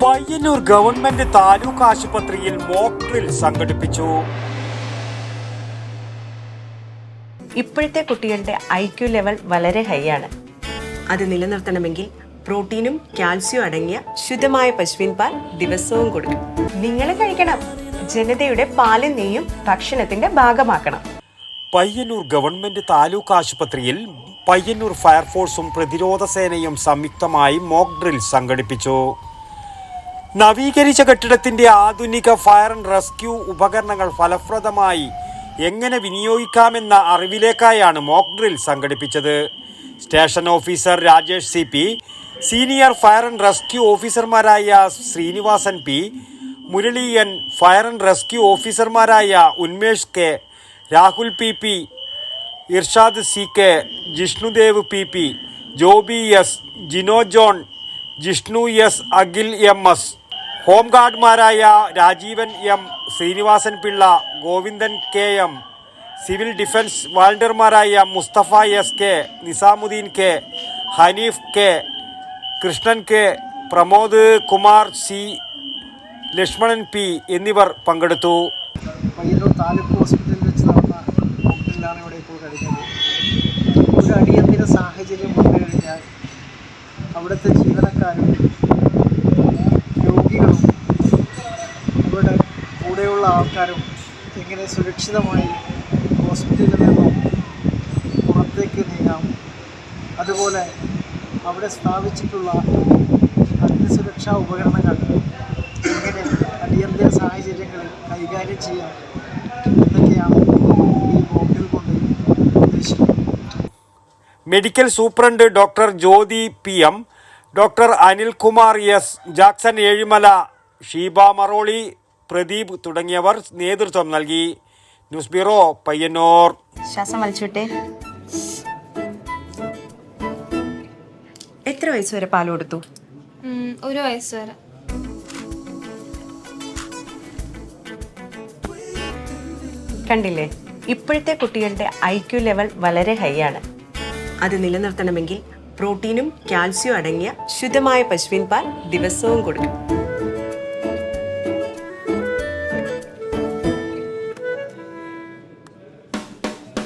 Payyanur government taluk ആശുപത്രിയിൽ mock drill സംഘടിപ്പിച്ചു. ഇപ്പോഴത്തെ കുട്ടികളുടെ IQ ലെവൽ വളരെ ഹൈ ആണ്. അത് നിലനിർത്തണമെങ്കിൽ പ്രോട്ടീനും കാൽസ്യവും അടങ്ങിയ ശുദ്ധമായ പശുവിൻ പാൽ ദിവസവും കൊടുക്കും. നിങ്ങൾ കഴിക്കണം. ജനതയുടെ പാലും നെയ്യും ഭക്ഷണത്തിന്റെ ഭാഗമാക്കണം. പയ്യന്നൂർ ഗവൺമെന്റ് താലൂക്ക് ആശുപത്രിയിൽ പയ്യന്നൂർ ഫയർഫോഴ്സും പ്രതിരോധ സേനയും സംയുക്തമായി മോക്ക് ഡ്രിൽ സംഘടിപ്പിച്ചു. നവീകരിച്ച കെട്ടിടത്തിന്റെ ആധുനിക ഫയർ ആൻഡ് റെസ്ക്യൂ ഉപകരണങ്ങൾ ഫലപ്രദമായി എങ്ങനെ വിനിയോഗിക്കാമെന്ന അറിവിലേക്കായാണ് മോക്ക് ഡ്രിൽ സംഘടിപ്പിച്ചത്. Station officer Rajesh CP, senior fire and rescue ഓഫീസർമാരായ Srinivasan P, Murali N, fire and rescue ഓഫീസർമാരായ Unmesh K, Rahul PP, Irshad CK, Jishnudev PP, Joby S, Jino John, Jishnu S, Akhil MS, home ഗാർഡ്മാരായ Rajeevan M, Srinivasan Pillai, Govindan KM, civil defence വാളണ്ടിയർമാരായ Mustafa SK, Nizamuddin K, Haneef K, Krishnan K, Pramod Kumar C, Lakshmanan P എന്നിവർ പങ്കെടുത്തു. പയ്യന്നൂർ താലൂക്ക് ഹോസ്പിറ്റലിൽ വെച്ച് നടന്ന മോക്ഡ്രില്ലാണ് ഇവിടെ ഇപ്പോൾ കഴിഞ്ഞത്. ഒരു അടിയന്തര സാഹചര്യം വന്നു കഴിഞ്ഞാൽ അവിടുത്തെ ജീവനക്കാരും രോഗികളും അവരുടെ കൂടെയുള്ള ആൾക്കാരും എങ്ങനെ സുരക്ഷിതമായി ഹോസ്പിറ്റലിൽ നിന്നും പുറത്തേക്ക് നീങ്ങാം, അതുപോലെ അവിടെ സ്ഥാപിച്ചിട്ടുള്ള അഗ്നിസുരക്ഷാ ഉപകരണങ്ങൾ എങ്ങനെ അടിയന്തര സാഹചര്യങ്ങളിൽ കൈകാര്യം ചെയ്യാം എന്നൊക്കെയാണ് ഈ മോക്ഡ്രിൽ കൊണ്ട് ഉദ്ദേശിക്കുന്നത്. Medical superintendent doctor Jyothi PM, doctor Anilkumar S, Jackson Ezhimala, Sheeba Maroli, Pradeep തുടങ്ങിയവർ നേതൃത്വം നൽകി. News bureau, Payyanur. ശ്വാസം വലിച്ചുവിട്ടെ. എത്ര വയസ്സ് വരെ പാൽ കൊടുത്തു? 1 വയസ്സ് വരെ. കണ്ടില്ലേ, ഇപ്പോഴത്തെ കുട്ടികളുടെ IQ ലെവൽ വളരെ ഹൈ ആണ്. അത് നിലനിർത്തണമെങ്കിൽ പ്രോട്ടീനും കാൽസ്യവും അടങ്ങിയ ശുദ്ധമായ പശുവിൻ പാൽ ദിവസവും കൊടുക്കും.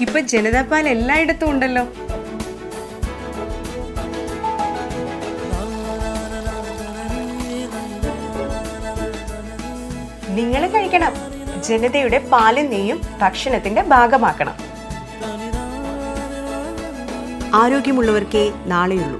ഇപ്പൊ ജനതാ പാൽ എല്ലായിടത്തും ഉണ്ടല്ലോ. നിങ്ങൾ കഴിക്കണം. ജനതയുടെ പാലും നെയ്യും ഭക്ഷണത്തിന്റെ ഭാഗമാക്കണം. ആരോഗ്യമുള്ളവർക്കേ നാളെയുള്ളൂ.